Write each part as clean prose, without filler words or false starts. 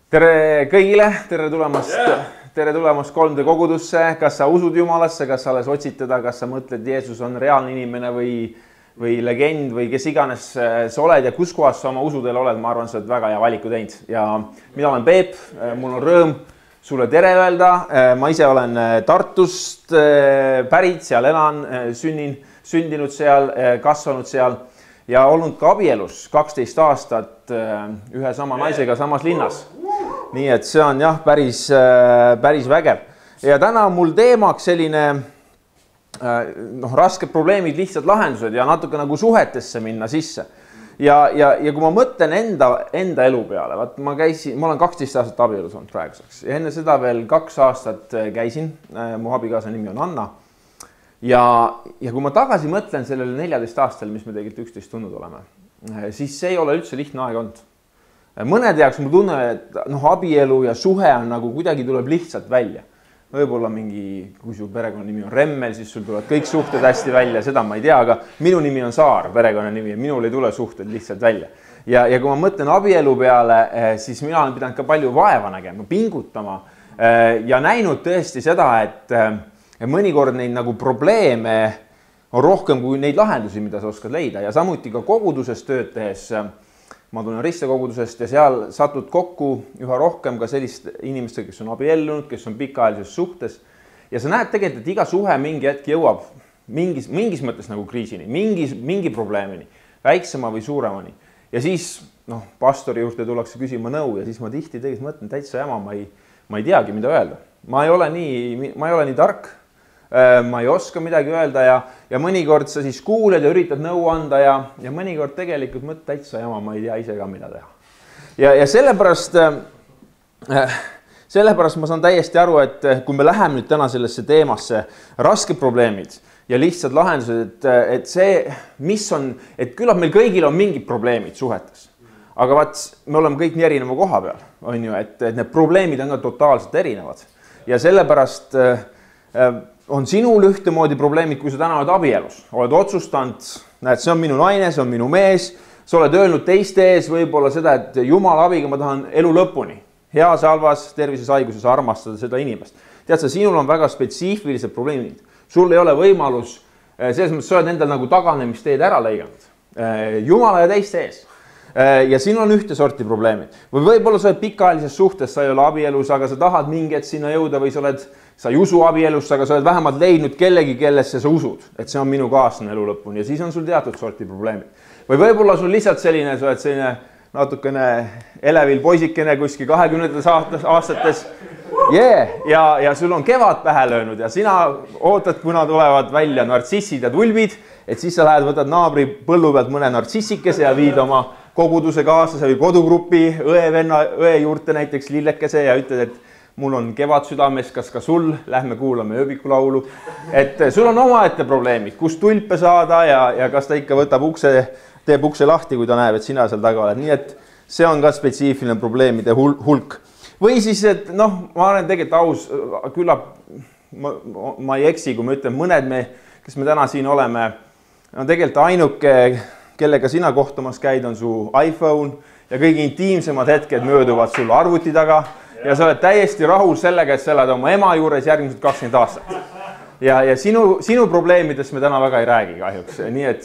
Tere kõigile, tere tulemast 3D kogudusse. Kas sa usud Jumalasse, kas sa alles otsid teda, kas sa mõtled, Jeesus on reaalne inimene või legend või kes iganes sa oled ja kus kohas sa oma usudel oled, ma arvan, sa oled väga hea valiku teinud. Ja mina olen Peep, mul on rõõm sulle tere öelda. Ma ise olen Tartust pärit, seal elan, sündinud seal, kasvanud seal ja olnud ka abielus 12 aastat ühe sama naisega samas linnas. Nii et see on jah, päris vägev. Ja täna on mul teemaks selline rasked probleemid, lihtsad lahendused ja natuke nagu suhetesse minna sisse. Ja kui ma mõtlen enda elu peale, ma olen 12 aastat abielus olnud praeguseks ja enne seda veel 2 aastat käisin, mu abikaasa nimi on Anna. Ja kui ma tagasi mõtlen sellele 14 aastal, mis me tegelikult 11 tundnud oleme, siis see ei ole üldse lihtne aeg olnud. Mõned jaoks ma tunnen, et abielu ja suhe on nagu kuidagi tuleb lihtsalt välja. Võib-olla mingi, kui su perekonna nimi on Remmel, siis sul tulevad kõik suhted hästi välja, seda ma ei tea, aga minu nimi on Saar, perekonna nimi, ja minul ei tule suhted lihtsalt välja. Ja kui ma mõtlen abielu peale, siis mina olen pidanud ka palju vaeva nägema, pingutama ja näinud tõesti seda, et mõnikord neid nagu probleeme on rohkem kui neid lahendusi, mida sa oskad leida ja samuti ka koguduses tööd tehes. Ma tulen ristekogudusest ja seal satud kokku üha rohkem ka sellist inimestega, kes on abiellunud, kes on pikaajalises suhtes. Ja sa näed tegelikult, et iga suhe mingi hetk jõuab mingis mõttes nagu kriisini, mingi probleemini, väiksema või suuremani. Ja siis pastori juurde tullakse küsima nõu ja siis ma tihti tegelikult mõtlen täitsa jama, ma ei teagi, mida öelda. Ma ei ole nii tark, ma ei oska midagi öelda ja mõnikord sa siis kuuled ja üritad nõu anda ja mõnikord tegelikult mõtled täitsa jama, ma ei tea ise ka, mida teha. Ja sellepärast ma saan täiesti aru, et kui me läheme nüüd täna sellesse teemasse, rasked probleemid ja lihtsad lahendused, et see, mis on, et küllap meil kõigil on mingid probleemid suhetes. Aga me oleme kõik nii erineva koha peal, on ju, et need probleemid on ka totaalselt erinevad. Ja sellepärast on sinul ühtemoodi probleemid, kui sa täna oled abielus. Oled otsustanud, näed, see on minu naine, see on minu mees. Sa oled öelnud teiste ees võib-olla seda, et Jumala abiga ma tahan elu lõpuni. Heas, halvas, tervises, haiguses armastada seda inimest. Tead sa, sinul on väga spetsiifilised probleemid. Sul ei ole võimalus, selles mõttes sa oled endal nagu taganemisteed ära lõiganud. Jumala ja teiste ees. Ja siin on ühte sorti probleemid. Või võib-olla sa oled pikaajalises suhtes, sa ei ole abielus, aga sa tahad mingi hetk sinna jõuda või sa ei usu abielust, aga sa oled vähemalt leidnud kellegi, kellesse sa usud, et see on minu kaaslane elu lõpuni ja siis on sul teatud sorti probleemid. Või võib-olla sul lihtsalt selline, sa oled selline natukene elevil poisikene kuskil 20. aastates ja sul on kevad pähe löönud ja sina ootad, kuna tulevad välja nartsissid ja tulbid, et siis sa lähed, võtad naabri põllu pealt mõne nartsissikese ja viid oma koguduse kaaslase või kodugrupi õe juurte näiteks lillekese ja ütled, et mul on kevad südames, kas ka sul, lähme kuulame ööbikulaulu. Et sul on omaette probleemid, kus tulpe saada ja kas ta ikka teeb ukse lahti, kui ta näeb, et sina seal taga oled. Nii et see on ka spetsiifiline probleemide hulk. Või siis, et ma olen tegelikult aus, küllap ma ei eksi, kui ma ütlen, mõned kes me täna siin oleme, on tegelikult ainuke, kellega sina kohtumas käid, on su iPhone ja kõige intiimsemad hetked mööduvad sul arvuti taga ja sa oled täiesti rahul sellega, et sa elad oma ema juures järgmised 20 aastat. Ja sinu probleemidest me täna väga ei räägi kahjuks, nii et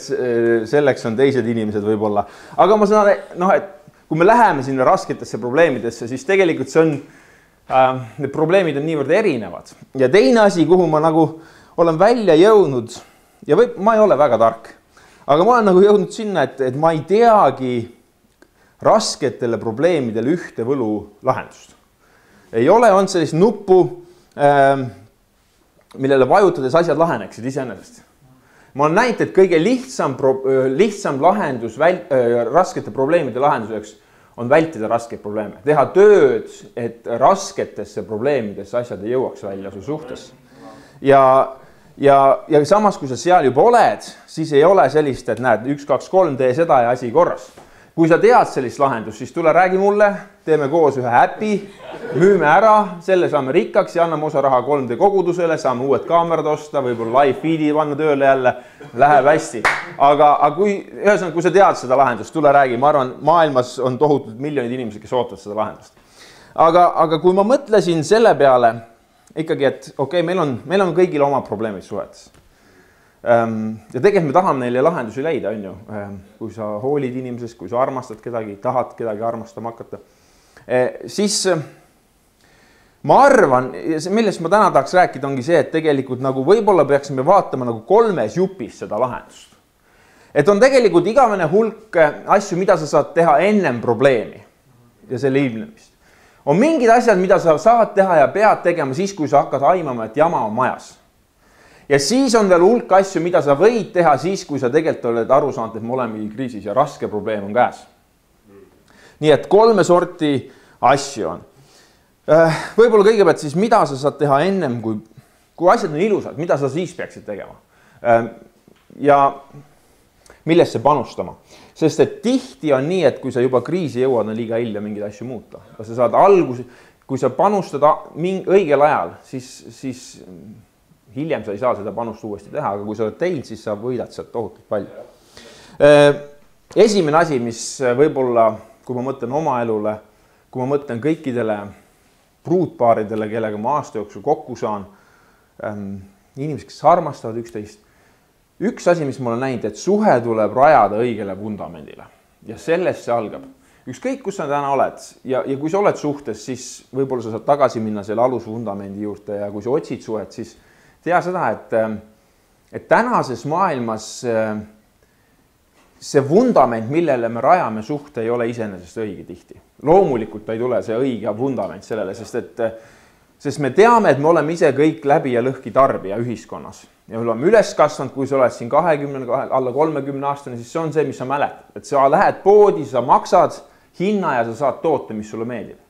selleks on teised inimesed võib-olla. Aga ma saan, et kui me läheme sinna rasketesse probleemidesse, siis tegelikult need probleemid on niivõrd erinevad. Ja teine asi, kuhu ma nagu olen välja jõudnud, ja ma ei ole väga tark, aga ma olen nagu jõudnud sinna, et ma ei teagi rasketele probleemidele ühte võlu lahendust. Ei ole olnud sellist nuppu, millele vajutades asjad laheneksid iseenesest. Ma olen näinud, et kõige lihtsam lahendus raskete probleemide lahenduseks on vältida raskeid probleeme. Teha tööd, et rasketesse probleemidesse asjad ei jõuaks välja su suhtes. Ja samas, kui sa seal juba oled, siis ei ole sellist, et näed, 1, 2, 3, tee seda ja asi korras. Kui sa tead sellist lahendust, siis tule räägi mulle, teeme koos ühe äpi, müüme ära, selle saame rikkaks ja anname osa raha 3D kogudusele, saame uued kaamerad osta, võib-olla live feed'i panna tööle jälle, läheb hästi. Aga kui sa tead seda lahendust, tule räägi, ma arvan, maailmas on tohutult miljonid inimesed, kes ootavad seda lahendust. aga kui ma mõtlesin selle peale ikkagi, et okei, meil on kõigil omad probleemid suhetes. Ja tegelikult me tahame neile lahendusi leida, on ju. Kui sa hoolid inimesest, kui sa armastad kedagi, tahad kedagi armastama hakata, siis ma arvan, millest ma täna tahaks rääkida, ongi see, et tegelikult nagu võib-olla peaksime vaatama nagu 3 jupis seda lahendust. Et on tegelikult igavene hulk asju, mida sa saad teha ennem probleemi ja selle ilmnemist. On mingid asjad, mida sa saad teha ja pead tegema siis, kui sa hakkad aimama, et jama on majas. Ja siis on veel hulk asju, mida sa võid teha siis, kui sa tegelikult oled aru saanud, et me oleme kriisis ja raske probleem on käes. Nii et 3 sorti asju on. Võib-olla kõigepealt siis, mida sa saad teha ennem, kui asjad on ilusad, mida sa siis peaksid tegema. Ja millesse panustama. Sest et tihti on nii, et kui sa juba kriisi jõuad, on liiga hilja mingeid asju muuta. Sa saad algusi, kui sa panustad õigel ajal, siis hiljem sa ei saa seda panust uuesti teha, aga kui sa oled teinud, siis sa võidad sealt tohutult palju. Esimene asi, mis võib-olla, kui ma mõtlen oma elule, kui ma mõtlen kõikidele pruutpaaridele, kellega ma aasta jooksul kokku saan, inimesed, kes armastavad üksteist, üks asi, mis ma olen näinud, et suhe tuleb rajada õigele vundamendile ja sellest see algab. Ükskõik, kus sa täna oled ja kui sa oled suhtes, siis võib-olla sa saad tagasi minna selle alusvundamendi juurde ja kui sa otsid suhet, siis tea seda, et tänases maailmas see vundament, millele me rajame suhte, ei ole iseenesest õige tihti. Loomulikult ei tule see õige vundament sellele, sest me teame, et me oleme ise kõik läbi ja lõhki tarbija ühiskonnas. Ja me oleme üles kasvanud, kui sa oled siin 20, alla 30 aastane, siis see on see, mis sa mäletad. Et sa lähed poodi, sa maksad hinna ja sa saad toote, mis sulle meeldib.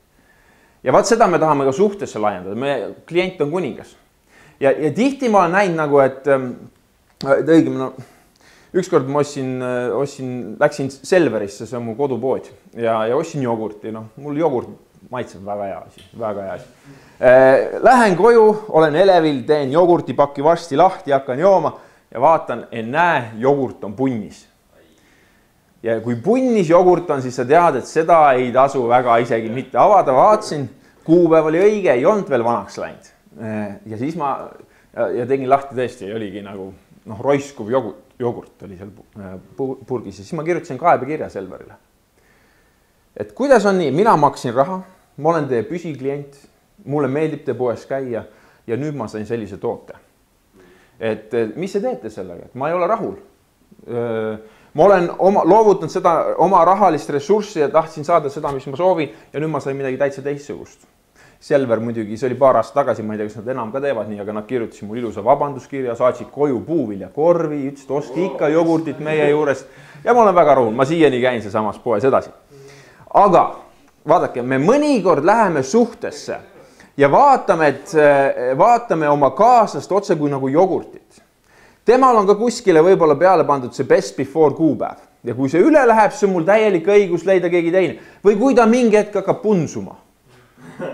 Ja vaat seda me tahame ka suhtesse laiendada. Meie klient on kuningas. Ja tihti ma olen näinud nagu, et õigem, ükskord ma läksin Selverisse, see on mu kodupood ja ostsin jogurti. Mul jogurt maitseb väga hea asi, väga hea asi. Lähen koju, olen elevil, teen jogurtipaki varsti lahti, hakkan jooma ja vaatan, näe, jogurt on punnis. Ja kui punnis jogurt on, siis sa tead, et seda ei tasu väga isegi mitte avada. Vaatasin, kuupäev oli õige, ei olnud veel vanaks läinud. Ja siis ma tegin lahti tõesti, oligi nagu roiskuv jogurt oli seal purgis ja siis ma kirjutasin kaebekirja Selverile. Et kuidas on nii, mina maksin raha, ma olen teie püsiklient, mulle meeldib te poes käia ja nüüd ma sain sellise toote. Et mis te teete sellega? Et ma ei ole rahul. Ma olen loovutanud seda oma rahalist ressurssi ja tahtsin saada seda, mis ma soovin ja nüüd ma sain midagi täitsa teistsugust. Selver muidugi, see oli paar aastat tagasi, ma ei tea, kas nad enam ka teevad nii, aga nad kirjutasid mul ilusa vabanduskirja, saatsid koju puuviljakorvi, ütlesid, ostke ikka jogurtit meie juures ja ma olen väga rahul, ma siiani käin see samas poes edasi. Aga vaadake, me mõnikord läheme suhtesse ja vaatame oma kaaslast otse kui nagu jogurtit. Temal on ka kuskile võib-olla peale pandud see best before kuupäev ja kui see üle läheb, siis on mul täielik õigus leida keegi teine või kui ta mingi hetk hakkab punsuma.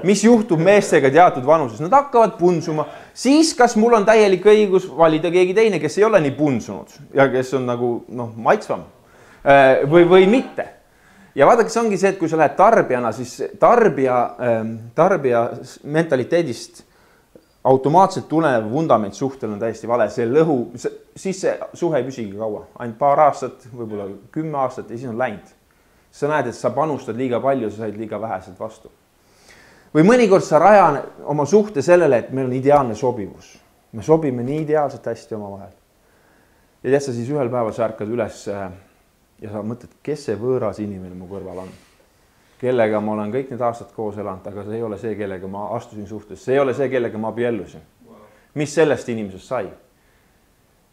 Mis juhtub meestega teatud vanuses? Nad hakkavad punsuma. Siis kas mul on täielik õigus valida keegi teine, kes ei ole nii punsunud ja kes on nagu maitsvam või mitte. Ja vaadake, see ongi see, et kui sa lähed tarbijana, siis tarbija mentaliteedist automaatselt tulenev vundament suhtel on täiesti vale. See lõhu, siis see suhe ei püsigi kaua. Ainult paar aastat, võib-olla 10 aastat ja siis on läinud. Sa näed, et sa panustad liiga palju, sa said liiga väheselt vastu. Või mõnikord sa rajan oma suhte sellele, et meil on ideaalne sobivus. Me sobime nii ideaalselt hästi oma vahel. Ja tead sa siis ühel päeval sa ärkad üles ja sa mõtled, kes see võõras inimene mu kõrval on. Kellega ma olen kõik need aastad koos elanud, aga see ei ole see, kellega ma astusin suhtes. See ei ole see, kellega ma abiellusin. Mis sellest inimesest sai?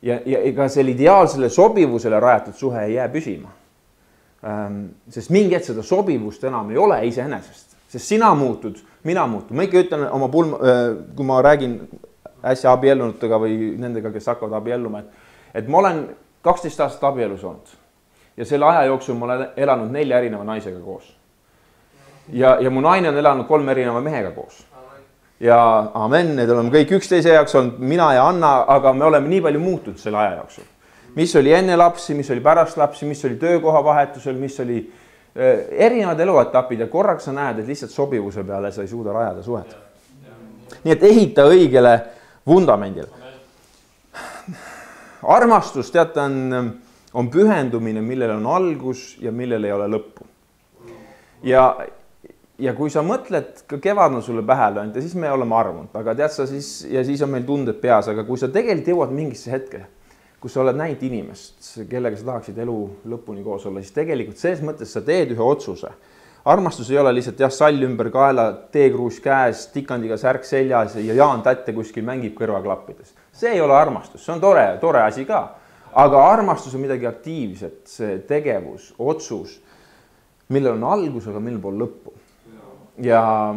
Ja ega selle ideaalsele sobivusele rajatud suhe ei jää püsima. Sest mingi hetk seda sobivust enam ei ole iseenesest. Sest sina muutud, mina muutun. Ma ikka ütlen oma kui ma räägin äsja abiellunutega või nendega, kes hakkavad abielluma, et ma olen 12 aastat abiellus olnud. Ja selle aja jooksul ma olen elanud 4 erineva naisega koos. Ja mu naine on elanud 3 erineva mehega koos. Ja amen, need oleme kõik üksteise jaoks olnud, mina ja Anna, aga me oleme nii palju muutunud selle aja jooksul. Mis oli enne lapsi, mis oli pärast lapsi, mis oli töökoha vahetusel, mis oli erinevad eluetapid ja korraks sa näed, et lihtsalt sobivuse peale sa ei suuda rajada suhet. Nii et ehita õigele vundamendile. Armastus, teate, on pühendumine, millel on algus ja millel ei ole lõppu. Ja kui sa mõtled, ka kevad on sulle pähe löönud ja siis me oleme armunud, aga tead sa siis on meil tunded peas, aga kui sa tegelikult jõuad mingisse hetke, kus sa oled näinud inimest, kellega sa tahaksid elu lõpuni koos olla, siis tegelikult selles mõttes sa teed ühe otsuse. Armastus ei ole lihtsalt sall ümber kaela, teekruus käes, tikandiga särk seljas ja Jaan Tätte kuskil mängib kõrvaklappides. See ei ole armastus, see on tore asi ka. Aga armastus on midagi aktiivset, see tegevus, otsus, millel on algus, aga millel pole lõppu. Ja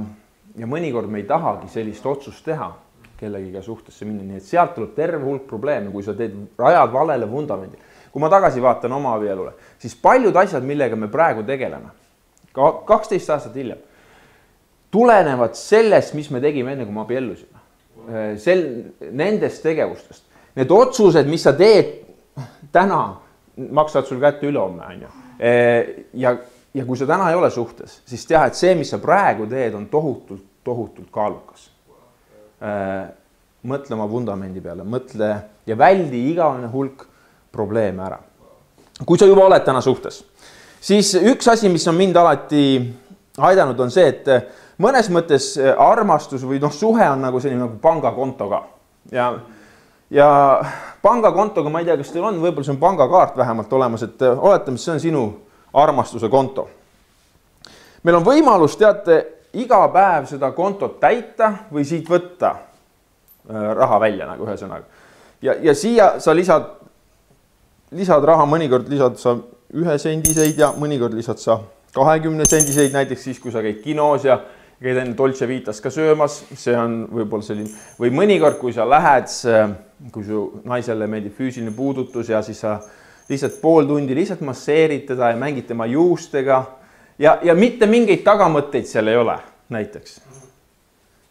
mõnikord me ei tahagi sellist otsust teha kellegiga suhtesse minna, nii et sealt tuleb terve hulk probleeme, kui sa rajad valele vundamendile. Kui ma tagasi vaatan oma abielule, siis paljud asjad, millega me praegu tegeleme, 12 aastat hiljem, tulenevad sellest, mis me tegime enne, kui me abiellusime. Nendest tegevustest. Need otsused, mis sa teed täna, maksavad sul kätte ülehomme. Ja kui sa täna ei ole suhtes, siis tea, et see, mis sa praegu teed, on tohutult kaalukas. Mõtle oma vundamendi peale, mõtle ja väldi igavene hulk probleeme ära. Kui sa juba oled täna suhtes, siis üks asi, mis on mind alati aidanud, on see, et mõnes mõttes armastus või suhe on nagu selline nagu pangakontoga. Ja pangakontoga, ma ei tea, kas teil on, võib-olla see on pangakaart vähemalt olemas, et oletame, see on sinu armastuse konto. Meil on võimalus, teate, iga päev seda kontot täita või siit võtta raha välja nagu ühe sõnaga. Ja siia sa lisad raha, mõnikord lisad sa 1 sendiseid ja mõnikord lisad sa 20 sendiseid, näiteks siis, kui sa käid kinos ja käid enne Dolce Vitas ka söömas, see on võib-olla selline, või mõnikord, kui sa lähed, kui su naisele meeldib füüsiline puudutus ja siis sa lihtsalt pool tundi lihtsalt masseerid teda ja mängid tema juustega ja mitte mingeid tagamõtteid seal ei ole, näiteks.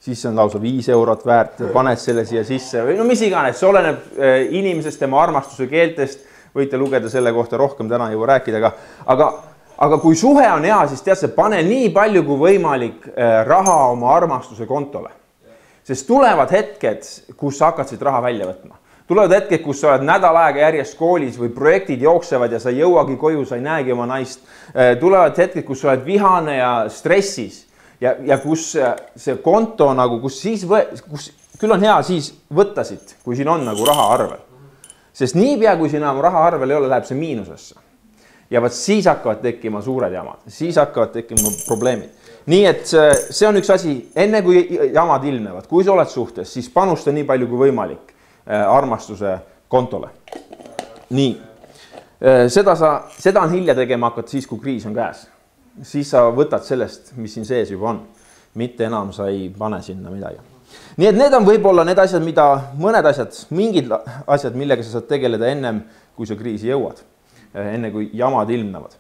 Siis see on lausa 5 eurot väärt, paned selle siia sisse või mis iganes, see oleneb inimesest, tema armastuse keeltest, võite lugeda selle kohta rohkem, täna ei jõua rääkida, aga kui suhe on hea, siis tead see, pane nii palju kui võimalik raha oma armastuse kontole. Sest tulevad hetked, kus sa hakkad siit raha välja võtma. Tulevad hetked, kus sa oled nädal aega järjest koolis või projektid jooksevad ja sa ei jõuagi koju, sa ei näegi oma naist. Tulevad hetked, kus sa oled vihane ja stressis ja kus see konto nagu, kus küll on hea siis võtta siit, kui siin on nagu raha arvel. Sest niipea, kui siin enam raha arvel ei ole, läheb see miinusesse. Ja siis hakkavad tekkima suured jamad, siis hakkavad tekkima probleemid. Nii et see on üks asi, enne kui jamad ilmnevad, kui sa oled suhtes, siis panusta nii palju kui võimalik armastuse kontole. Nii, seda on hilja tegema hakata siis, kui kriis on käes. Siis sa võtad sellest, mis siin sees juba on. Mitte enam sa ei pane sinna midagi. Nii et need on võib-olla need asjad, mingid asjad, millega sa saad tegeleda ennem, kui sa kriisi jõuad. Enne kui jamad ilmnevad.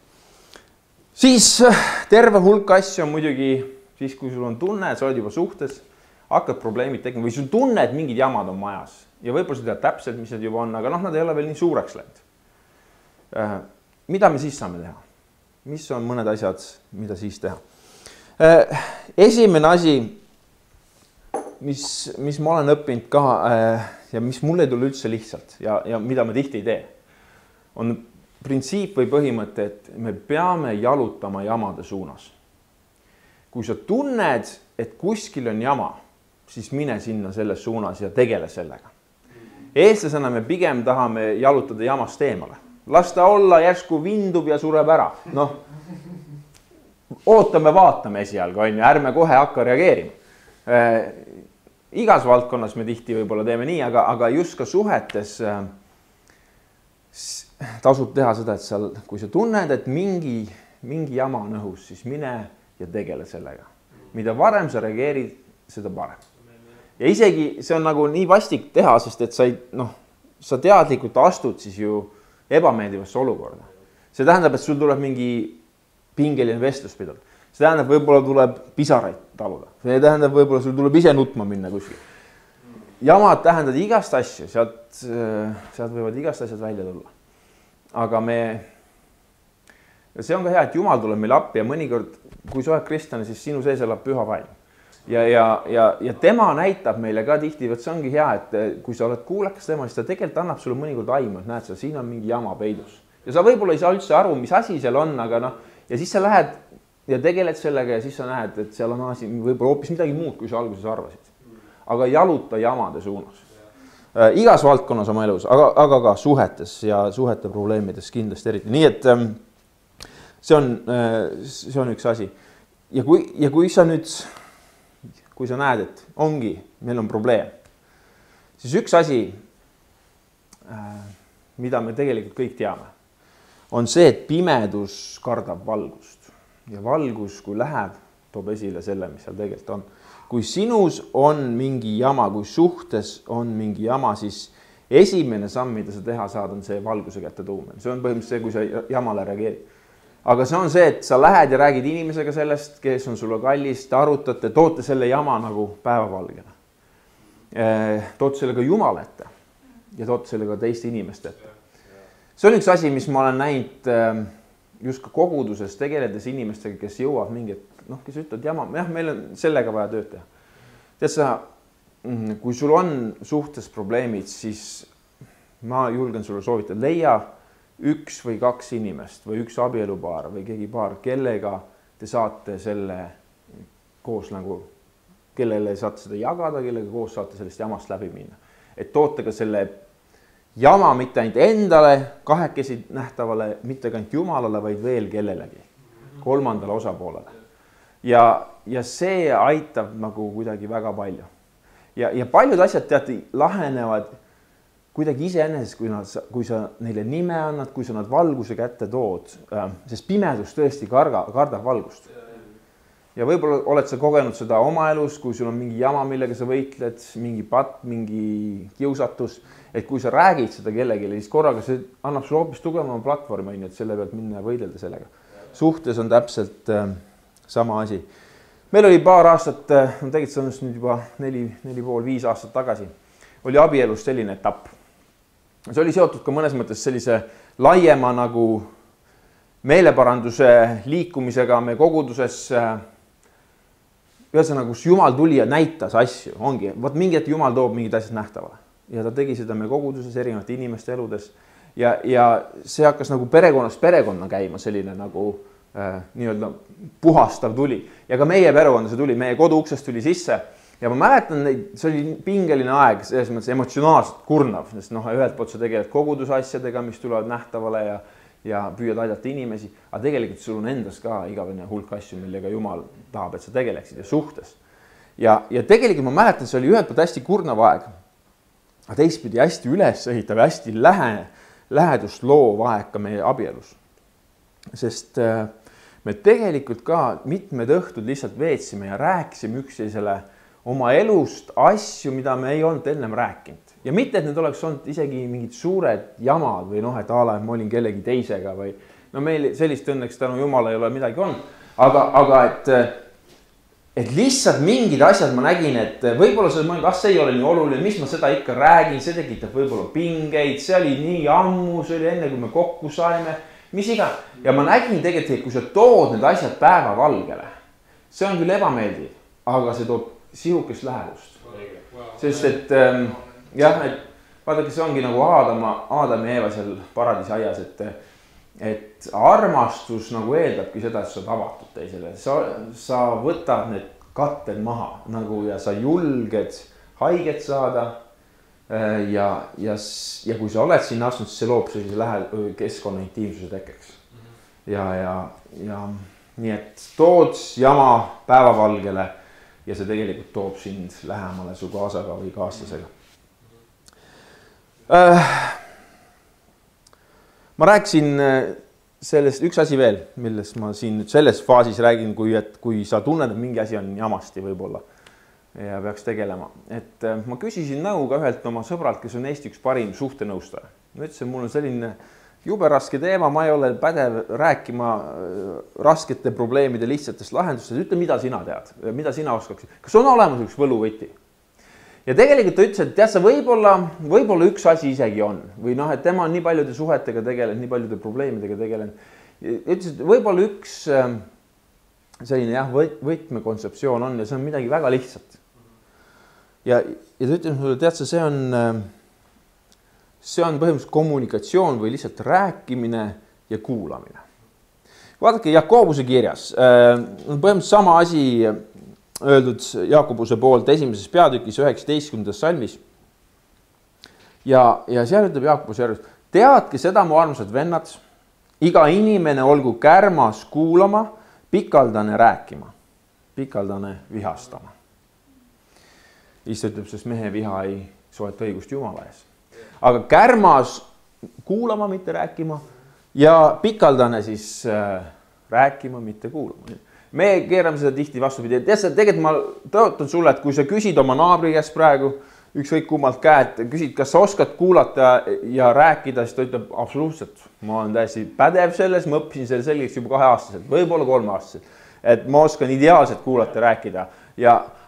Siis terve hulk asju on muidugi, siis kui sul on tunne, et sa oled juba suhtes, hakkad probleemid tegema või sul tunne, et mingid jamad on majas. Ja võib-olla sa tead täpselt, mis need juba on, aga nad ei ole veel nii suureks läinud. Mida me siis saame teha? Mis on mõned asjad, mida siis teha? Esimene asi, mis ma olen õppinud ka ja mis mulle ei tule üldse lihtsalt ja mida ma tihti ei tee, on printsiip või põhimõte, et me peame jalutama jamade suunas. Kui sa tunned, et kuskil on jama, siis mine sinna selles suunas ja tegele sellega. Eestlasena me pigem tahame jalutada jamast eemale. Las ta olla, järsku vindub ja sureb ära. Ootame, vaatame esialgu, ärme kohe hakka reageerima. Igas valdkonnas me tihti võib-olla teeme nii, aga just ka suhetes tasub teha seda, et kui sa tunned, et mingi jama on õhus, siis mine ja tegele sellega. Mida varem sa reageerid, seda parem. Ja isegi see on nagu nii vastik teha, sest et sa teadlikult astud siis ju ebameeldivasse olukorda. See tähendab, et sul tuleb mingi pingeline vestlus pidada. See tähendab, võib-olla tuleb pisaraid taluda. See tähendab, võib-olla sul tuleb ise nutma minna kuskil. Jamad tähendavad igast asju, sealt võivad igast asjad välja tulla. Aga see on ka hea, et Jumal tuleb meile appi ja mõnikord, kui sa oled kristlane, siis sinu sees elab püha vaim. Ja tema näitab meile ka tihti, et see ongi hea, et kui sa oled kuulakas tema, siis ta tegelikult annab sulle mõnikord aimu, et näed sa, siin on mingi jama peidus. Ja sa võib-olla ei saa üldse aru, mis asi seal on, aga noh, ja siis sa lähed ja tegeled sellega ja siis sa näed, et seal on asi võib-olla hoopis midagi muud, kui sa alguses arvasid. Aga jaluta jamade suunas. Igas valdkonnas oma elus, aga ka suhetes ja suhete probleemides kindlasti eriti. Nii et see on üks asi. Ja kui sa nüüd, kui sa näed, et ongi, meil on probleem, siis üks asi, mida me tegelikult kõik teame, on see, et pimedus kardab valgust. Ja valgus, kui läheb, toob esile selle, mis seal tegelikult on. Kui sinus on mingi jama, kui suhtes on mingi jama, siis esimene samm, mida sa teha saad, on see valguse kätte tuumine. See on põhimõtteliselt see, kui sa jamale reageerid. Aga see on see, et sa lähed ja räägid inimesega sellest, kes on sulle kallis, te arutate, toote selle jama nagu päevavalgele. Toote selle ka Jumala ette ja toote selle ka teiste inimeste ette. See on üks asi, mis ma olen näinud just ka koguduses tegeledes inimestega, kes jõuavad mingit, kes ütlevad jama, meil on sellega vaja tööd teha. Tead sa, kui sul on suhtes probleemid, siis ma julgen sulle soovitada, leia üks või kaks inimest või üks abielupaar või keegi paar, kellega te saate selle koos nagu, kellele saate seda jagada, kellega koos saate sellest jamast läbi minna. Et toote ka selle jama mitte ainult endale, kahekesi nähtavale, mitte ainult Jumalale, vaid veel kellelegi, kolmandale osapoolele. Ja see aitab nagu kuidagi väga palju. Ja paljud asjad teate lahenevad kuidagi iseenesest, kui sa neile nime annad, kui sa nad valguse kätte tood, sest pimedus tõesti kardab valgust. Ja võib-olla oled sa kogenud seda oma elus, kui sul on mingi jama, millega sa võitled, mingi patt, mingi kiusatus, et kui sa räägid seda kellelegi, siis korraga see annab sulle hoopis tugevama platvormi, et selle pealt minna ja võidelda sellega. Suhtes on täpselt sama asi. Meil oli paar aastat, tegelikult see on nüüd juba 4,5 aastat tagasi, oli abielus selline etapp. See oli seotud ka mõnes mõttes sellise laiema nagu meeleparanduse liikumisega me koguduses. Ühesõnaga, kus Jumal tuli ja näitas asju, ongi, mingi hetk Jumal toob mingid asjad nähtavale. Ja ta tegi seda me koguduses erinevate inimeste eludes. Ja see hakkas nagu perekonnast perekonna käima selline nagu nii-öelda puhastav tuli. Ja ka meie perekonda see tuli, meie koduuksest tuli sisse. Ja ma mäletan neid, see oli pingeline aeg, selles mõttes emotsionaalselt kurnav, sest ühelt poolt sa tegeled kogudusasjadega, mis tulevad nähtavale ja püüad aidata inimesi, aga tegelikult sul on endas ka igavene hulk asju, millega Jumal tahab, et sa tegeleksid ja suhtes. Ja tegelikult ma mäletan, see oli ühelt poolt hästi kurnav aeg, aga teistpidi hästi üles ehitav ja hästi lähedust loov aeg ka meie abielus. Sest me tegelikult ka mitmed õhtud lihtsalt veetsime ja rääkisime üksteisele oma elust asju, mida me ei olnud ennem rääkinud. Ja mitte, et need oleks olnud isegi mingid suured jamad või et ala, et ma olin kellegi teisega või meil sellist õnneks tänu Jumala ei ole midagi olnud. Aga et lihtsalt mingid asjad ma nägin, et võib-olla see ei ole nii oluline, mis ma seda ikka räägin, see tekitab võib-olla pingeid, see oli nii ammu, see oli enne, kui me kokku saime, mis iga. Ja ma nägin tegelikult, kui sa tood need asjad päevavalgele, see on küll ebameeldiv, aga see toob sihukest lähedust. Sest et vaadake, see ongi nagu Aadam ja Eeva seal paradiisi aias, et armastus nagu eeldabki seda, et sa oled avatud teisele. Sa võtad need katted maha nagu ja sa julged haiget saada. Ja kui sa oled sinna astunud, siis see loob sellise keskkonna intiimsuse tekkeks. Ja nii, et tood jama päevavalgele ja see tegelikult toob sind lähemale su kaasaga või kaaslasega. Ma rääkisin sellest üks asi veel, millest ma siin selles faasis räägin, kui sa tunned, et mingi asi on jamasti võib-olla ja peaks tegelema. Et ma küsisin nõu ka ühelt oma sõbralt, kes on Eesti üks parim suhtenõustaja. Ma ütlesin, mul on selline jube raske teema, ma ei ole pädev rääkima raskete probleemide lihtsatest lahendustest. Ütle, mida sina tead, mida sina oskaksid. Kas on olemas üks võluvõti? Ja tegelikult ta ütles, et tead sa võib-olla üks asi isegi on. Või et tema on nii paljude suhetega tegelenud, nii paljude probleemidega tegelenud. ütles, et võib-olla üks selline jah, võtmekontseptsioon on ja see on midagi väga lihtsat. Ja ta ütleb mulle, tead sa, see on põhimõtteliselt kommunikatsioon või lihtsalt rääkimine ja kuulamine. Vaadake Jakobuse kirjas, põhimõtteliselt sama asi öeldud Jakobuse poolt 1. peatükis 19. salmis. Ja seal ütleb Jakobuse järjest, teadke seda, mu armsad vennad, iga inimene olgu kärmas kuulama, pikaldane rääkima, pikaldane vihastama. Issand ütleb, sest mehe viha ei soeta õigust Jumala ees. Aga kärmas kuulama, mitte rääkima ja pikaldane siis rääkima, mitte kuulama. Me keerame seda tihti vastupidi. Tegelikult ma tõotan sulle, et kui sa küsid oma naabri käest praegu, ükskõik kummalt käed, küsid, kas sa oskad kuulata ja rääkida, siis ta ütleb absoluutselt. Ma olen täiesti pädev selles, ma õppisin selle selgeks juba 2-aastaselt, võib-olla 3-aastaselt. Et ma oskan ideaalselt kuulata ja rääkida.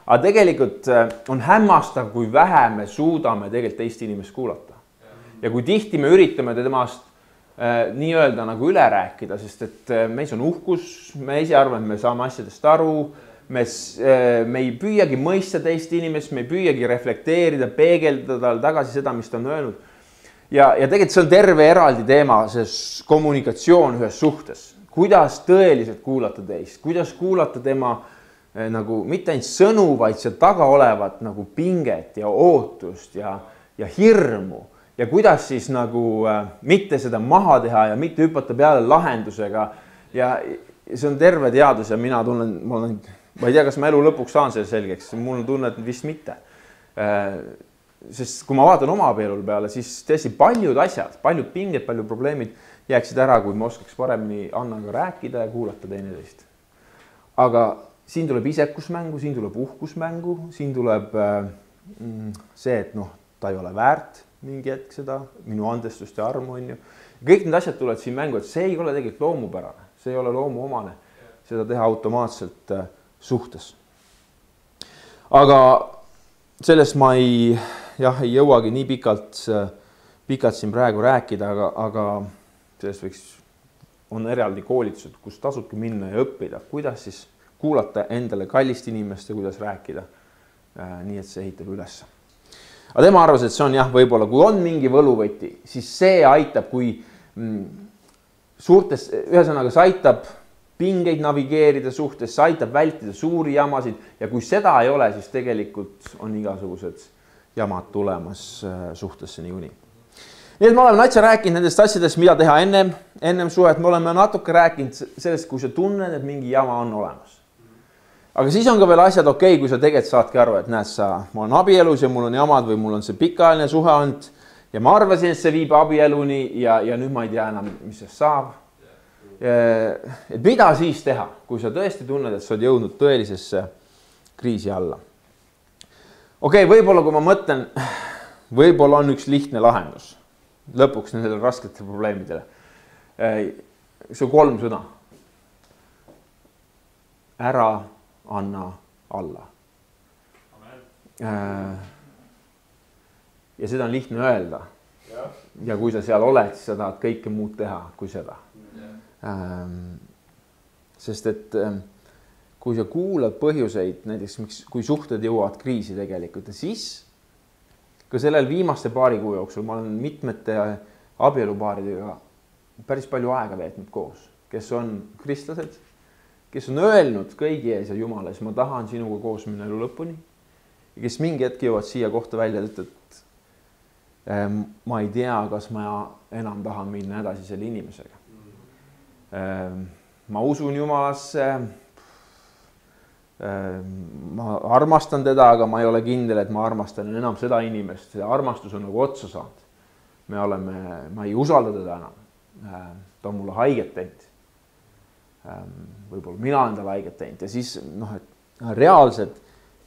Aga tegelikult on hämmastav, kui vähe me suudame tegelikult teist inimest kuulata. Ja kui tihti me üritame temast nii-öelda nagu üle rääkida, sest et meis on uhkus, me ise arvame, et me saame asjadest aru, me ei püüagi mõista teist inimest, me ei püüagi reflekteerida, peegeldada tal tagasi seda, mis ta on öelnud. Ja tegelikult see on terve eraldi teema, see kommunikatsioon ühes suhtes. Kuidas tõeliselt kuulata teist, kuidas kuulata tema nagu mitte ainult sõnu, vaid seal taga olevat nagu pinget ja ootust ja hirmu. Ja kuidas siis nagu mitte seda maha teha ja mitte hüpata peale lahendusega. Ja see on terve teadus ja mina tunnen, ma ei tea, kas ma elu lõpuks saan selle selgeks, mul on tunne, et vist mitte. Sest kui ma vaatan oma abielul peale, siis tõesti paljud asjad, paljud pinged, paljud probleemid jääksid ära, kui ma oskaks paremini Annaga rääkida ja kuulata teineteist. Aga siin tuleb isekusmängu, siin tuleb uhkusmängu, siin tuleb see, et ta ei ole väärt mingi hetk seda, minu andestust ja armu on ju. Kõik need asjad tulevad siin mängu, et see ei ole tegelikult loomupärane, see ei ole loomuomane, seda teha automaatselt suhtes. Aga sellest ma ei jõuagi nii pikalt siin praegu rääkida, aga sellest on eraldi koolitused, kus tasubki minna ja õppida, kuidas siis kuulata endale kallist inimest ja kuidas rääkida, nii et see ehitab üles. Aga tema arvas, et see on võib-olla, kui on mingi võluvõti, siis see aitab, kui suurtes, ühesõnaga see aitab pingeid navigeerida suhtes, see aitab vältida suuri jamasid ja kui seda ei ole, siis tegelikult on igasugused jamad tulemas suhtesse niikuinii. Nii et me oleme natsa rääkinud nendest asjadest, mida teha ennem suhet, me oleme natuke rääkinud sellest, kui sa tunned, et mingi jama on olemas. Aga siis on ka veel asjad okei, kui sa tegelikult saadki aru, et näed ma olen abielus ja mul on jamad või mul on see pikaajaline suhe olnud ja ma arvasin, et see viib abieluni ja nüüd ma ei tea enam, mis see saab. Et mida siis teha, kui sa tõesti tunned, et sa oled jõudnud tõelisesse kriisi alla? Okei, võib-olla kui ma mõtlen, võib-olla on üks lihtne lahendus lõpuks nendele raskete probleemidele. See on 3 sõna. Ära anna alla. Ja seda on lihtne öelda. Ja kui sa seal oled, siis sa tahad kõike muud teha kui seda. Sest et kui sa kuulad põhjuseid, näiteks kui suhted jõuavad kriisi tegelikult, siis ka sellel viimaste paari kuu jooksul ma olen mitmete abielupaaridega päris palju aega veetnud koos, kes on kristlased, kes on öelnud kõigi ees ja Jumales, ma tahan sinuga koos minna elu lõpuni ja kes mingi hetk jõuavad siia kohta välja, et ma ei tea, kas ma enam tahan minna edasi selle inimesega. Ma usun Jumalasse, ma armastan teda, aga ma ei ole kindel, et ma armastan enam seda inimest, see armastus on nagu otsa saanud. Ma ei usalda teda enam, ta on mulle haiget teinud. Võib-olla mina endale haiget teinud ja siis reaalsed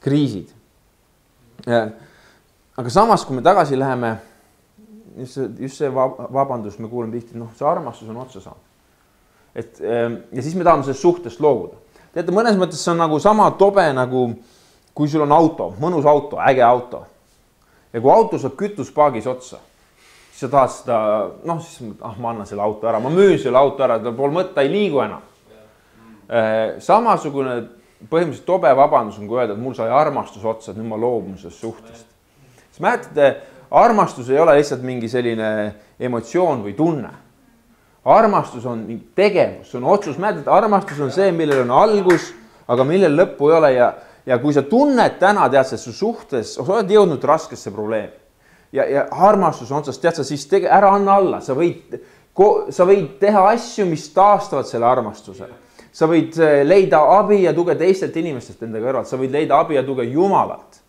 kriisid. Aga samas, kui me tagasi läheme, just see vabandus, me kuuleme tihti, see armastus on otsa saanud. Ja siis me tahame sellest suhtest loobuda. Teate, mõnes mõttes see on nagu sama tobe, nagu kui sul on auto, mõnus auto, äge auto. Ja kui auto saab kütuspaagis otsa, siis sa tahad seda, noh, siis ma annan selle auto ära, ma müün selle auto ära, tal pole mõtta, ei liigu enam. Samasugune põhimõtteliselt tobe vabandus on, kui öelda, et mul sai armastus otsa, et nüüd ma loobun sellest suhtest. Siis mäletate, armastus ei ole lihtsalt mingi selline emotsioon või tunne. Armastus on mingi tegevus, see on otsus. Mäletate, armastus on see, millel on algus, aga millel lõppu ei ole ja kui sa tunned täna, tead sa, su suhtes, sa oled jõudnud raskesse probleemi ja armastus on otsast, tead sa, siis ära anna alla, sa võid teha asju, mis taastavad selle armastuse. Sa võid leida abi ja tuge teistelt inimestest enda kõrvalt, sa võid leida abi ja tuge Jumalalt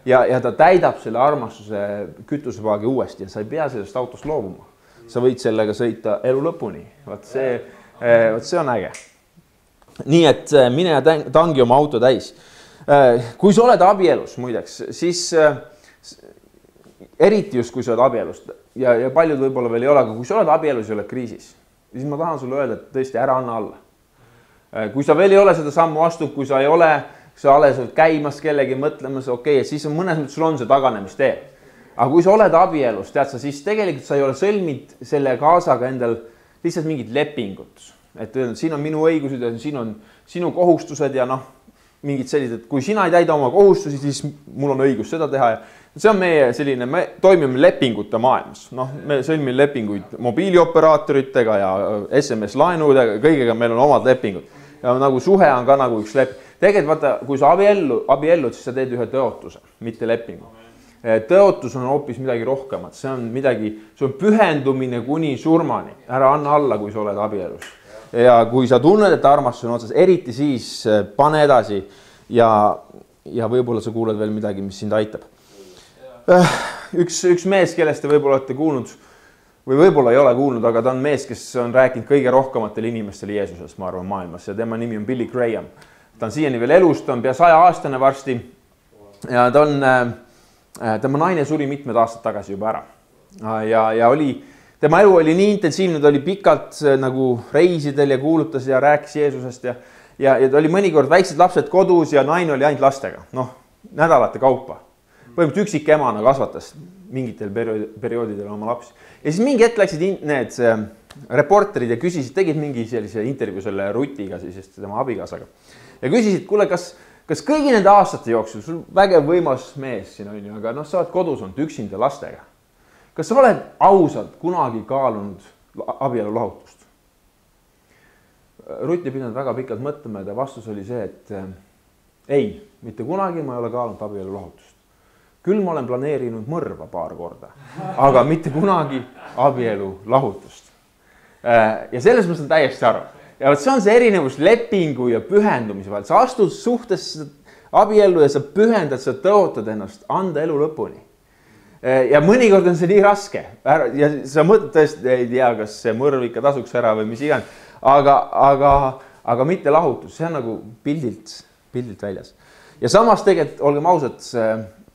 ja ta täidab selle armastuse kütusepaagi uuesti ja sa ei pea sellest autost loobuma. Sa võid sellega sõita elu lõpuni. Vaat see on äge. Nii et mine ja tangi oma auto täis. Kui sa oled abielus, muideks, siis eriti just, kui sa oled abielust ja paljud võib-olla veel ei ole, aga kui sa oled abielus ja oled kriisis, siis ma tahan sulle öelda, et tõesti ära anna alla. Kui sa veel ei ole seda sammu astunud, kui sa ei ole, sa alles käimas kellegi mõtlemas, okei, siis on mõnes mõttes sul on see taganemistee. Aga kui sa oled abielus, tead sa, siis tegelikult sa ei ole sõlmid selle kaasaga endal lihtsalt mingid lepingut. Et siin on minu õigused ja siin on sinu kohustused ja mingid sellised, kui sina ei täida oma kohustusi, siis mul on õigus seda teha. Ja see on meie selline, me toimime lepingute maailmas. Me sõlmime lepinguid mobiilioperaatoritega ja SMS-laenudega, kõigega meil on omad lepingud. Ja nagu suhe on ka nagu üks leping. Tegelikult vaata, kui sa abiellud, siis sa teed ühe tõotuse, mitte lepingu. Tõotus on hoopis midagi rohkemat, see on pühendumine kuni surmani. Ära anna alla, kui sa oled abielus. Ja kui sa tunned, et armastus on otsas, eriti siis pane edasi ja võib-olla sa kuuled veel midagi, mis sind aitab. Üks mees, kellest te võib-olla olete kuulnud või võib-olla ei ole kuulnud, aga ta on mees, kes on rääkinud kõige rohkematele inimestele Jeesusest, ma arvan, maailmas ja tema nimi on Billy Graham. Ta on siiani veel elus, ta on pea 100-aastane varsti ja tema naine suri mitmed aastad tagasi juba ära. Ja tema elu oli nii intensiivne, ta oli pikalt nagu reisidel ja kuulutas ja rääkis Jeesusest ja ta oli mõnikord väiksed lapsed kodus ja naine oli ainult lastega, nädalate kaupa. Põhimõtteliselt üksik emana kasvatas mingitel perioodidel oma lapsi. Ja siis mingi hetk läksid need reporterid ja küsisid, tegid mingi sellise intervjuu selle Rutiga, siis tema abikaasaga. Ja küsisid, kuule, kas kõigi nende aastate jooksul, sul vägev võimas mees siin on, aga sa oled kodus olnud üksinda lastega. Kas sa oled ausalt kunagi kaalunud abielu lahutust? Rutt ei pidanud väga pikalt mõtlema ja vastus oli see, et ei, mitte kunagi ma ei ole kaalunud abielu lahutust. Küll ma olen planeerinud mõrva paar korda, aga mitte kunagi abielu lahutust. Ja selles mõttes on täiesti aru. Ja see on see erinevus lepingu ja pühendumise vahel. Sa astud suhtesse abiellu ja sa pühendad, sa tõotad ennast anda elu lõpuni. Ja mõnikord on see nii raske. Ja sa mõtled tõesti, ei tea, kas see mõrv ikka tasuks ära või mis iganes. Aga mitte lahutus. See on nagu pildilt väljas. Ja samas tegelikult, olgem ausad,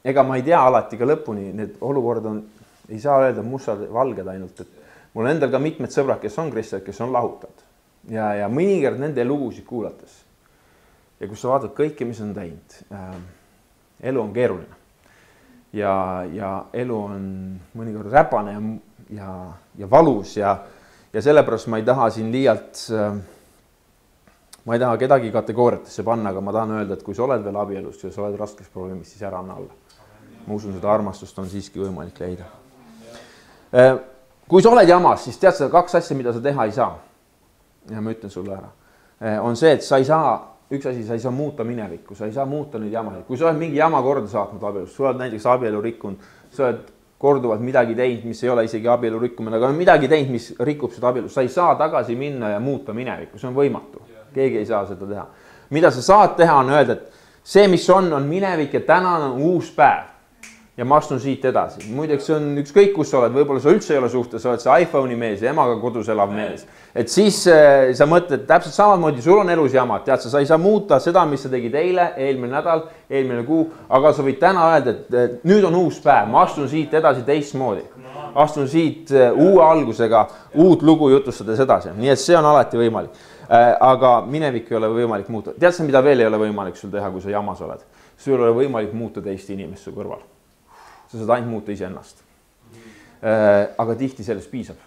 ega ma ei tea alati ka lõpuni. Need olukord on, ei saa öelda mustad valged ainult. Mul on endal ka mitmed sõbrad, kes on kristjad, kes on lahutad. Ja mõnikord nende lugusid kuulates. Ja kus sa vaatad kõike, mis on teinud. Elu on keeruline. Ja elu on mõnikord räpane ja valus. Ja sellepärast ma ei taha siin liialt, ma ei taha kedagi kategooriatesse panna, aga ma tahan öelda, et kui sa oled veel abielus ja sa oled raskes probleemis, siis ära anna alla. Ma usun, seda armastust on siiski võimalik leida. Kui sa oled jamas, siis tead sa kaks asja, mida sa teha ei saa. Ja ma ütlen sulle ära. On see, et sa ei saa, üks asi, sa ei saa muuta minevikku, sa ei saa muuta neid jamasid. Kui sa oled mingi jama korda saatnud abielus, sa oled näiteks abielu rikkunud, sa oled korduvalt midagi teinud, mis ei ole isegi abielu rikkumine, aga midagi teinud, mis rikub seda abielu. Sa ei saa tagasi minna ja muuta minevikku, see on võimatu. Keegi ei saa seda teha. Mida sa saad teha on öelda, et see, mis on minevik ja täna on uus päev. Ja ma astun siit edasi. Muideks see on ükskõik, kus sa oled, võib-olla sa üldse ei ole suhtes, sa oled see iPhone'i mees ja emaga kodus elav mees. Et siis sa mõtled täpselt samamoodi, sul on elus jamad, tead sa ei saa muuta seda, mis sa tegid eile, eelmine nädal, eelmine kuu, aga sa võid täna öelda, et nüüd on uus päev, ma astun siit edasi teistmoodi. Astun siit uue algusega, uut lugu jutustades edasi, nii et see on alati võimalik. Aga minevik ei ole võimalik muuta. Tead sa, mida veel ei ole võimalik sul teha, kui sa jamas oled? Sul ei ole võimalik muuta teist inimest su kõrval. Sa saad ainult muuta iseennast. aga tihti sellest piisab.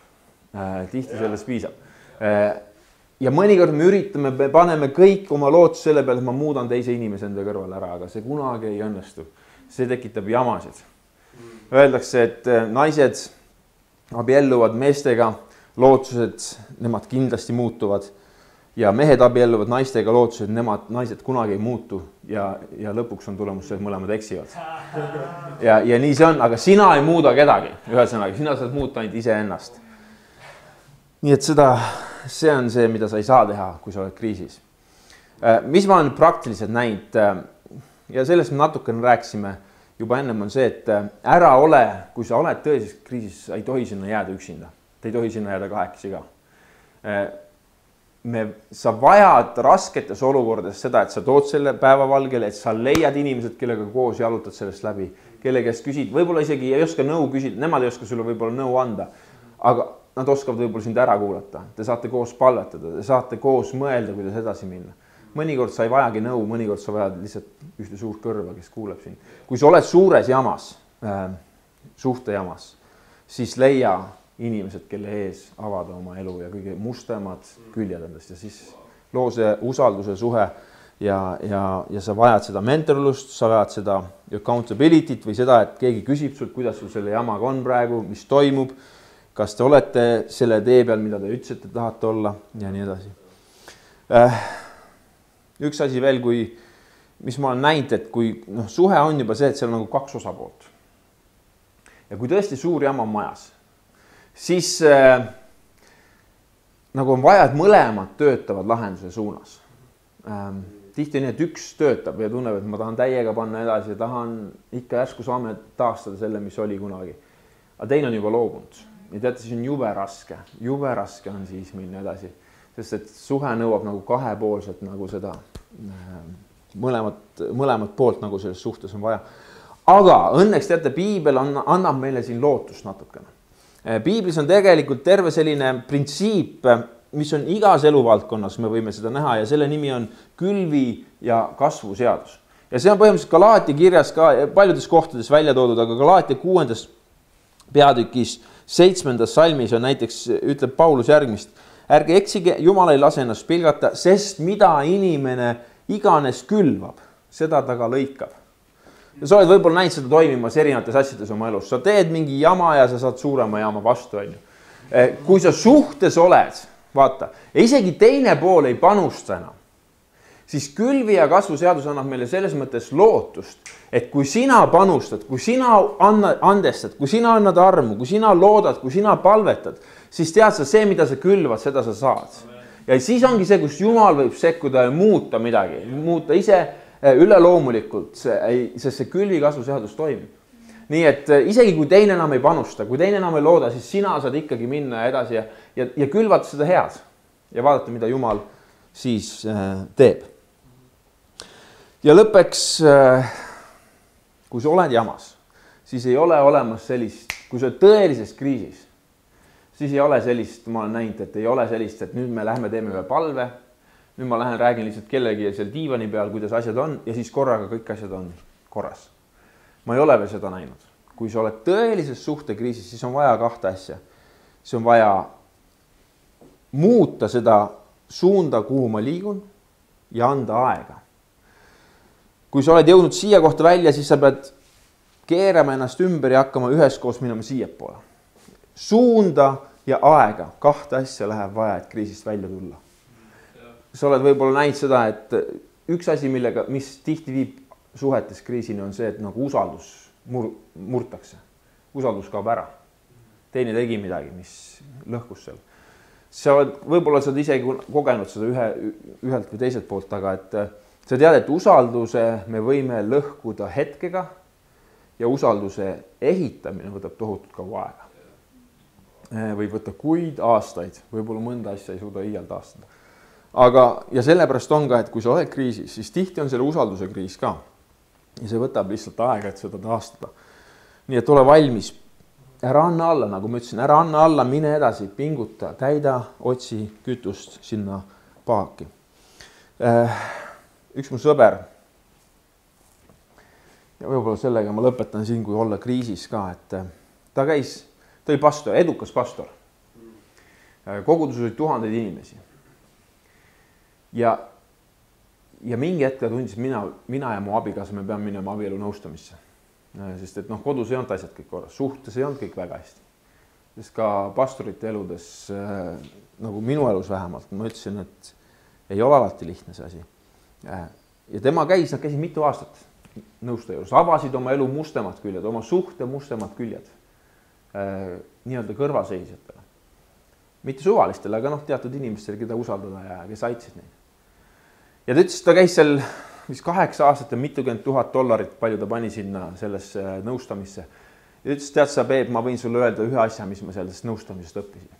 Ja mõnikord me üritame, me paneme kõik oma lootus selle peale, et ma muudan teise inimese enda kõrval ära, aga see kunagi ei õnnestu. See tekitab jamasid. Öeldakse, et naised abielluvad meestega, lootused, nemad kindlasti muutuvad ja mehed abielluvad naistega, lootused, naised kunagi ei muutu ja lõpuks on tulemus see, et mõlemad eksivad. Ja nii see on, aga sina ei muuda kedagi, ühesõnaga, sina saad muuta ainult iseennast. Nii et see on see, mida sa ei saa teha, kui sa oled kriisis. Mis ma olen praktiliselt näinud ja sellest me natukene rääkisime juba ennem on see, et ära ole, kui sa oled tõelises kriisis, sa ei tohi sinna jääda üksinda. Ta ei tohi sinna jääda kahekesi ka. Sa vajad rasketes olukordades seda, et sa tood selle päevavalgele, et sa leiad inimesed, kellega koos jalutad sellest läbi, kelle käest küsid, võib-olla isegi ei oska nõu küsida, nemad ei oska sulle võib-olla nõu anda, aga nad oskavad võib-olla sind ära kuulata. Te saate koos palvetada, te saate koos mõelda, kuidas edasi minna. Mõnikord sa ei vajagi nõu, mõnikord sa vajad lihtsalt ühte suurt kõrva, kes kuuleb sind. Kui sa oled suures jamas, suhtejamas, siis leia inimesed, kelle ees avada oma elu ja kõige mustemad küljed endast ja siis loo see usalduse suhe ja sa vajad seda mentorlust, sa vajad seda accountability't või seda, et keegi küsib sult, kuidas sul selle jamaga on praegu, mis toimub, kas te olete selle tee peal, mida te ütlesite, tahate olla ja nii edasi. Üks asi veel, mis ma olen näinud, et kui suhe on juba see, et seal on nagu kaks osapoolt. Ja kui tõesti suur jama on majas, siis nagu on vaja, et mõlemad töötavad lahenduse suunas. Tihti on nii, et üks töötab ja tunneb, et ma tahan täiega panna edasi ja tahan ikka järsku saame taastada selle, mis oli kunagi. Aga teine on juba loobunud. Ja teate, siis on jube raske on siis minna edasi. Sest et suhe nõuab nagu kahepoolselt nagu seda mõlemat poolt nagu selles suhtes on vaja. Aga õnneks teate, piibel annab meile siin lootust natukene. Piiblis on tegelikult terve selline printsiip, mis on igas eluvaldkonnas, me võime seda näha ja selle nimi on külvi ja kasvu seadus. Ja see on põhimõtteliselt Galaatia kirjas ka paljudes kohtades välja toodud, aga Galaatia 6. peatükis 7. salmis on näiteks, ütleb Paulus järgmist, ärge eksige, Jumal ei lase ennast pilgata, sest mida inimene iganes külvab, seda ta ka lõikab. Ja sa oled võib-olla näinud seda toimimas erinevates asjades oma elus. Sa teed mingi jama ja sa saad suurema jama vastu. Kui sa suhtes oled, vaata, ja isegi teine pool ei panusta enam, siis külvi ja kasvu seadus annab meile selles mõttes lootust, et kui sina panustad, kui sina andestad, kui sina annad armu, kui sina loodad, kui sina palvetad, siis tead sa see, mida sa külvad, seda sa saad. Ja siis ongi see, kus Jumal võib sekkuda ja muuta midagi, muuta ise üleloomulikult, sest see külvi kasvu seadus toimib. Nii et isegi kui teine enam ei panusta, kui teine enam ei looda, siis sina saad ikkagi minna edasi ja külvata seda head ja vaadata, mida Jumal siis teeb. Ja lõppeks, kui sa oled jamas, siis ei ole olemas sellist, kui sa oled tõelises kriisis, siis ei ole sellist, ma olen näinud, et ei ole sellist, et nüüd me lähme teeme ühe palve, nüüd ma lähen räägin lihtsalt kellegi seal diivani peal, kuidas asjad on ja siis korraga kõik asjad on korras. Ma ei ole veel seda näinud. Kui sa oled tõelises suhtekriisis, siis on vaja kahte asja. See on vaja muuta seda suunda, kuhu ma liigun ja anda aega. Kui sa oled jõudnud siia kohta välja, siis sa pead keerama ennast ümber ja hakkama üheskoos minema siiapoole. Suunda ja aega, kahte asja läheb vaja, et kriisist välja tulla. Sa oled võib-olla näinud seda, et üks asi, mis tihti viib suhetes kriisini on see, et nagu usaldus murtakse. Usaldus kaob ära. Teine tegi midagi, mis lõhkus seal. Võib-olla sa oled isegi kogenud seda ühelt või teiselt poolt, aga et sa tead, et usalduse me võime lõhkuda hetkega ja usalduse ehitamine võtab tohutult kaua aega. Või võtta kuid, aastaid, võib-olla mõnda asja ei suuda iial taastada. Ja sellepärast on ka, et kui sa oled kriisis, siis tihti on selle usalduse kriis ka. Ja see võtab lihtsalt aega, et seda taastada. Nii et ole valmis. Ära anna alla, nagu ma ütlesin, ära anna alla, mine edasi, pinguta, täida, otsi kütust sinna paaki. Üks mu sõber, ja võib-olla sellega ma lõpetan siin, kui olla kriisis ka, et ta käis ta oli pastor, edukas pastor. Koguduses oli tuhandeid inimesi. Ja mingi hetkel tundis, mina ja mu abikaasa, me peame minema abielu nõustamisse. Sest et kodus ei olnud asjad kõik korras, suhtes ei olnud kõik väga hästi. Sest ka pastorite eludes, nagu minu elus vähemalt, ma ütlesin, et ei ole alati lihtne see asi. Ja tema nad käisid mitu aastat nõustaja juures, avasid oma elu mustemad küljed, oma suhte mustemad küljed nii-öelda kõrvaseisjatele. Mitte suvalistele, aga teatud inimestele, keda usaldada ja kes aitasid neid. Ja ta ütles, ta käis seal 8 aastat ja mitukümmend $1000, palju ta pani sinna sellesse nõustamisse. Ja ütles, tead sa, Peep, ma võin sulle öelda ühe asja, mis ma sellest nõustamisest õppisin.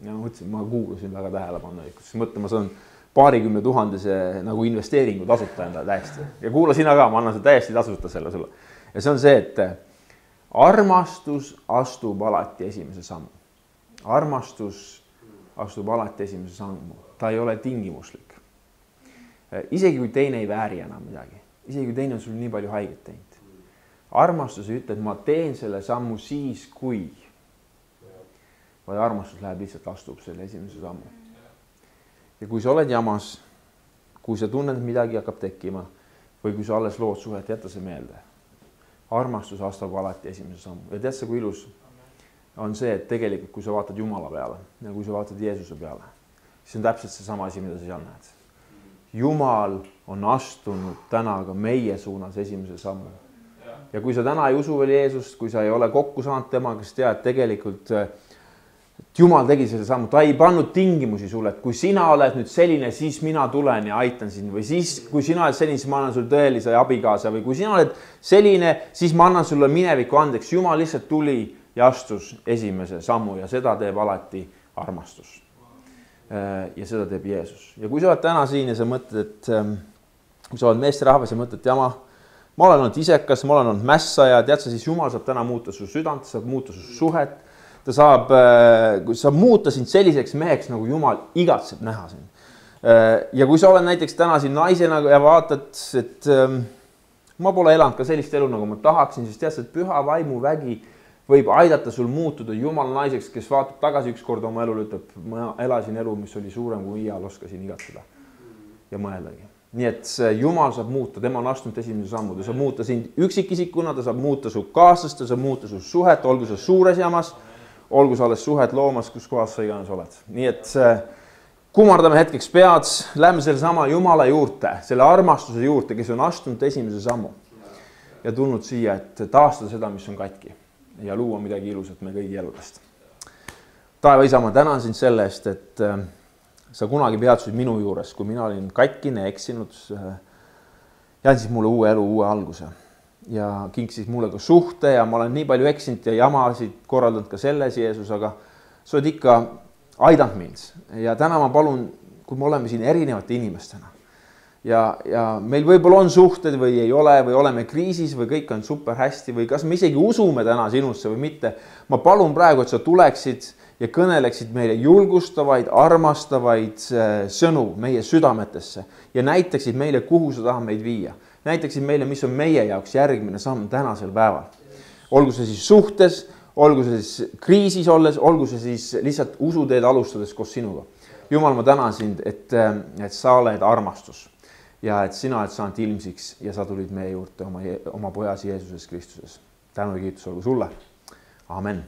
Ja ma mõtlesin, ma kuulasin väga tähelepanelikult, siis mõtlen, ma saan 20 000 nagu investeeringu tasuta enda täiesti. Ja kuula sina ka, ma annan seda täiesti tasuta selle sulle. Ja see on see, et armastus astub alati esimese sammu. Armastus astub alati esimese sammu. Ta ei ole tingimuslik. Isegi kui teine ei vääri enam midagi. Isegi kui teine on sul nii palju haiget teinud. Armastus ei ütle, et ma teen selle sammu siis, kui. Vaid armastus läheb lihtsalt astub selle esimese sammu. Ja kui sa oled jamas, kui sa tunned, midagi hakkab tekkima või kui sa alles lood suhet, jäta see meelde. Armastus astab alati esimese sammu. Ja tead sa, kui ilus on see, et tegelikult kui sa vaatad Jumala peale ja kui sa vaatad Jeesuse peale, siis on täpselt see sama asi, mida sa seal näed. Jumal on astunud täna ka meie suunas esimese sammu. Ja kui sa täna ei usu veel Jeesust, kui sa ei ole kokku saanud temaga, siis tead tegelikult Jumal tegi selle sammu, ta ei pannud tingimusi sulle, et kui sina oled nüüd selline, siis mina tulen ja aitan sind või siis, kui sina oled selline, siis ma annan sulle tõelise abikaasa või kui sina oled selline, siis ma annan sulle mineviku andeks. Jumal lihtsalt tuli ja astus esimese sammu ja seda teeb alati armastus. Ja seda teeb Jeesus. Ja kui sa oled täna siin ja sa mõtled, et kui sa oled meesterahvas ja mõtled, ma olen olnud isekas, ma olen olnud mässaja, tead sa, siis Jumal saab täna muuta su südant, saab muuta su suhet. Ta saab muuta sind selliseks meheks, nagu Jumal igatseb näha sind. Ja kui sa oled näiteks täna siin naisena ja vaatad, et ma pole elanud ka sellist elu, nagu ma tahaksin, siis tead sa, et püha vaimu vägi võib aidata sul muutuda Jumala naiseks, kes vaatab tagasi ükskord oma elul, ütleb, ma elasin elu, mis oli suurem kui iial oskasin igatseda ja mõeldagi. Nii et Jumal saab muuta, tema on astunud esimese sammu, ta saab muuta sind üksikisikuna, ta saab muuta su kaaslast, ta saab muuta su suhet, olgu sa suures jamas, olgu sa alles suhet loomas, kus kohas sa iganes oled. Nii et kummardame hetkeks pead, lähme selle sama Jumala juurde, selle armastuse juurde, kes on astunud esimese sammu ja tulnud siia, et taastada seda, mis on katki ja luua midagi ilusat me kõigi eludest. Taeva isa, ma tänan sind selle eest, et sa kunagi peatusid minu juures, kui mina olin katkine, eksinud ja andsid mulle uue elu, uue alguse. Ja kinksid mulle ka suhte ja ma olen nii palju eksinud ja jamasid korraldanud ka selles Jeesus, aga sa oled ikka aidanud mind. Ja täna ma palun, kui me oleme siin erinevate inimestena ja meil võib-olla on suhted või ei ole või oleme kriisis või kõik on super hästi või kas me isegi usume täna sinusse või mitte. Ma palun praegu, et sa tuleksid ja kõneleksid meile julgustavaid, armastavaid sõnu meie südametesse ja näitaksid meile, kuhu sa tahad meid viia. Näitaksid meile, mis on meie jaoks järgmine samm tänasel päeval. Olgu see siis suhtes, olgu see siis kriisis olles, olgu see siis lihtsalt usuteed alustades koos sinuga. Jumal, ma tänan sind, et sa oled armastus. Ja et sina oled saanud ilmsiks ja sa tulid meie juurde oma pojas Jeesuses Kristuses. Tänu ja kiitus olgu sulle. Amen.